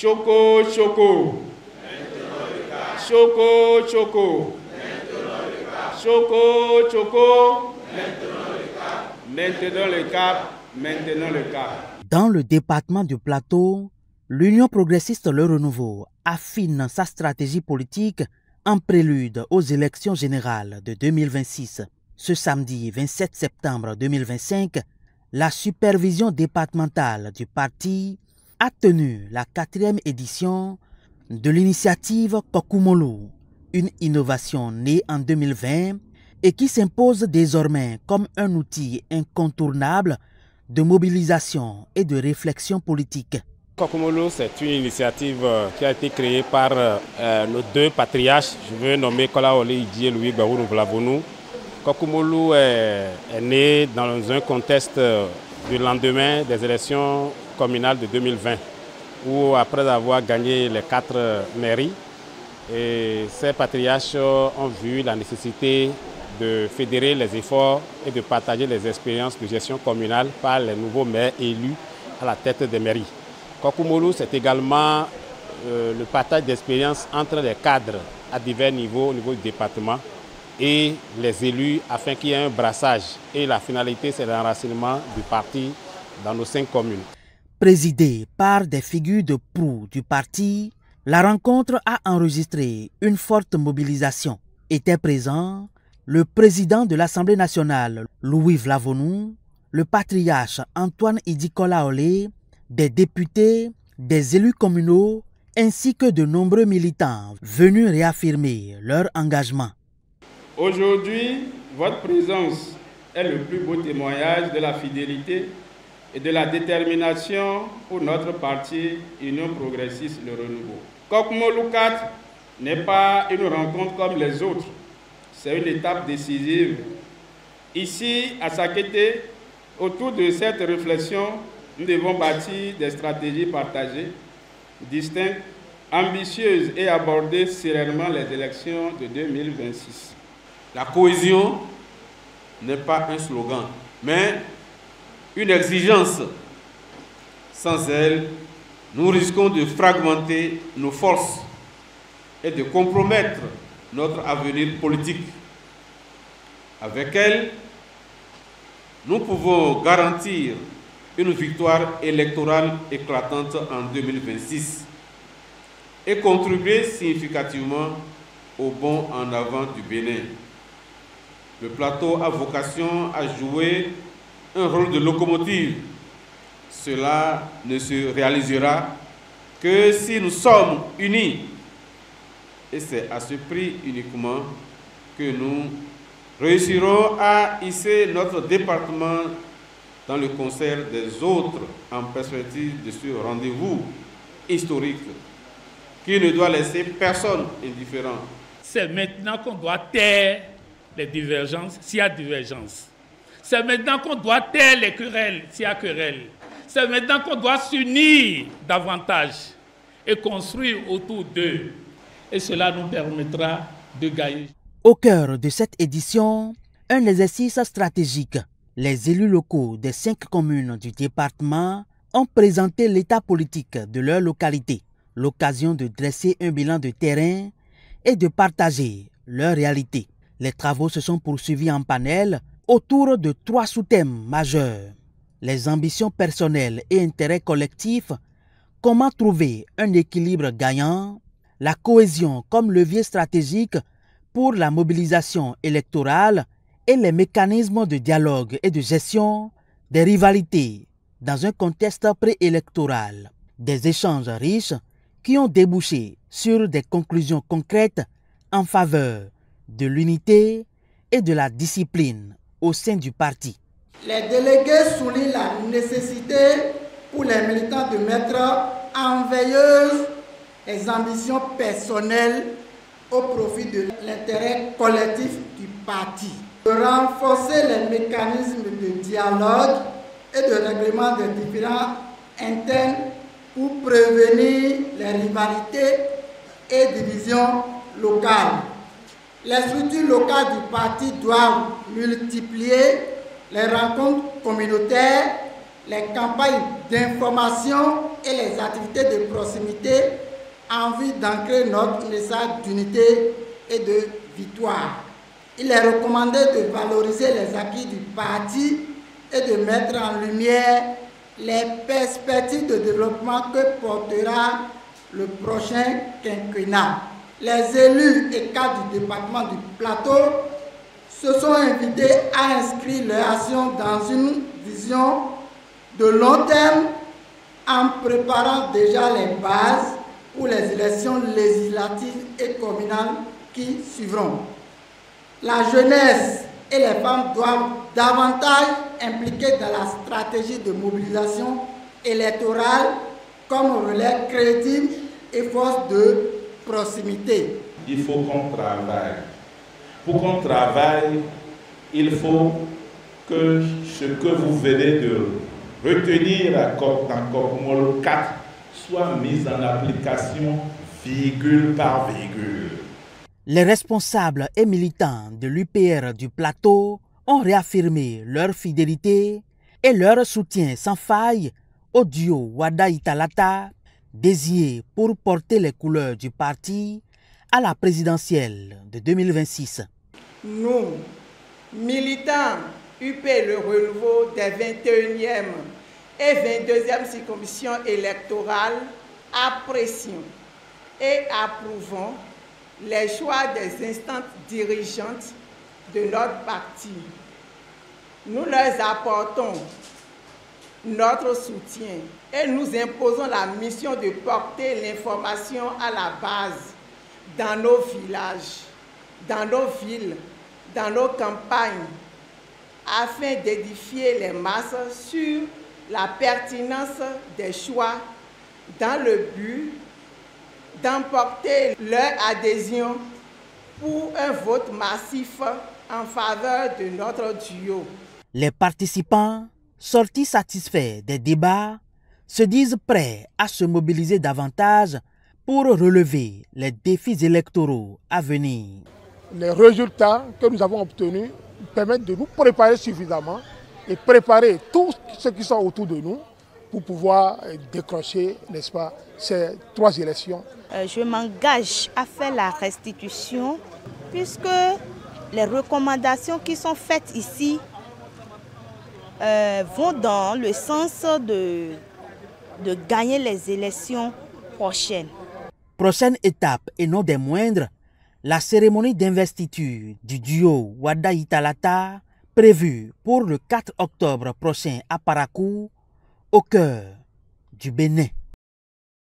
Choco, choco. Choco, choco. Choco, choco. Maintenant le cap. Maintenant le cap. Dans le département du Plateau, l'Union progressiste Le Renouveau affine sa stratégie politique en prélude aux élections générales de 2026. Ce samedi 27 septembre 2025, la supervision départementale du parti a tenu la 4e édition de l'initiative Kokumolu, une innovation née en 2020 et qui s'impose désormais comme un outil incontournable de mobilisation et de réflexion politique. Kokumolu, c'est une initiative qui a été créée par nos 2 patriarches. Je veux nommer Kolaole Idji et Louis Gbarou Vlavonou. Kokumolu est né dans un contexte du lendemain des élections communales de 2020, où après avoir gagné les 4 mairies, et ces patriarches ont vu la nécessité de fédérer les efforts et de partager les expériences de gestion communale par les nouveaux maires élus à la tête des mairies. Kokumolu, c'est également le partage d'expériences entre les cadres à divers niveaux, au niveau du département, et les élus afin qu'il y ait un brassage. Et la finalité, c'est l'enracinement du parti dans nos 5 communes. Présidée par des figures de proue du parti, la rencontre a enregistré une forte mobilisation. Étaient présents le président de l'Assemblée nationale, Louis Vlavonou, le patriarche Antoine Idji Kolaole, des députés, des élus communaux, ainsi que de nombreux militants venus réaffirmer leur engagement. Aujourd'hui, votre présence est le plus beau témoignage de la fidélité et de la détermination pour notre parti Union progressiste Le Renouveau. Kokumolu 4 n'est pas une rencontre comme les autres, c'est une étape décisive. Ici, à Sakété, autour de cette réflexion, nous devons bâtir des stratégies partagées, distinctes, ambitieuses et aborder sereinement les élections de 2026. La cohésion n'est pas un slogan, mais une exigence. Sans elle, nous risquons de fragmenter nos forces et de compromettre notre avenir politique. Avec elle, nous pouvons garantir une victoire électorale éclatante en 2026 et contribuer significativement au bond en avant du Bénin. Le plateau a vocation à jouer un rôle de locomotive. Cela ne se réalisera que si nous sommes unis. Et c'est à ce prix uniquement que nous réussirons à hisser notre département dans le concert des autres en perspective de ce rendez-vous historique qui ne doit laisser personne indifférent. C'est maintenant qu'on doit taire les divergences s'il y a divergence. C'est maintenant qu'on doit taire les querelles s'il y a querelles. C'est maintenant qu'on doit s'unir davantage et construire autour d'eux. Et cela nous permettra de gagner. Au cœur de cette édition, un exercice stratégique. Les élus locaux des 5 communes du département ont présenté l'état politique de leur localité, l'occasion de dresser un bilan de terrain et de partager leur réalité. Les travaux se sont poursuivis en panel autour de 3 sous-thèmes majeurs. Les ambitions personnelles et intérêts collectifs, comment trouver un équilibre gagnant, la cohésion comme levier stratégique pour la mobilisation électorale et les mécanismes de dialogue et de gestion des rivalités dans un contexte préélectoral. Des échanges riches qui ont débouché sur des conclusions concrètes en faveur de l'unité et de la discipline au sein du parti. Les délégués soulignent la nécessité pour les militants de mettre en veilleuse les ambitions personnelles au profit de l'intérêt collectif du parti, de renforcer les mécanismes de dialogue et de règlement des différends internes pour prévenir les rivalités et divisions locales. Les structures locales du parti doivent multiplier les rencontres communautaires les campagnes d'information et les activités de proximité en vue d'ancrer notre message d'unité et de victoire. Il est recommandé de valoriser les acquis du parti et de mettre en lumière les perspectives de développement que portera le prochain quinquennat. Les élus et cadres du département du Plateau se sont invités à inscrire leur action dans une vision de long terme en préparant déjà les bases pour les élections législatives et communales qui suivront. La jeunesse et les femmes doivent davantage impliquer dans la stratégie de mobilisation électorale comme relais crédible et force de proximité. Il faut qu'on travaille. Pour qu'on travaille, il faut que ce que vous venez de retenir dans Kokumolo 4 soit mis en application virgule par virgule. Les responsables et militants de l'UPR du Plateau ont réaffirmé leur fidélité et leur soutien sans faille au duo Wada Italata, désigné pour porter les couleurs du parti à la présidentielle de 2026. Nous, militants UP Le Renouveau des 21e et 22e circonscriptions électorales, apprécions et approuvons les choix des instances dirigeantes de notre parti. Nous leur apportons notre soutien et nous imposons la mission de porter l'information à la base dans nos villages, dans nos villes, dans nos campagnes, afin d'édifier les masses sur la pertinence des choix dans le but d'emporter leur adhésion pour un vote massif en faveur de notre duo. Les participants, sortis satisfaits des débats, se disent prêts à se mobiliser davantage pour relever les défis électoraux à venir. Les résultats que nous avons obtenus permettent de nous préparer suffisamment et préparer tous ceux qui sont autour de nous pour pouvoir décrocher, n'est-ce pas, ces 3 élections. Je m'engage à faire la restitution puisque les recommandations qui sont faites ici vont dans le sens de gagner les élections prochaines. Prochaine étape et non des moindres, la cérémonie d'investiture du duo Wada Italata prévue pour le 4 octobre prochain à Parakou, au cœur du Bénin.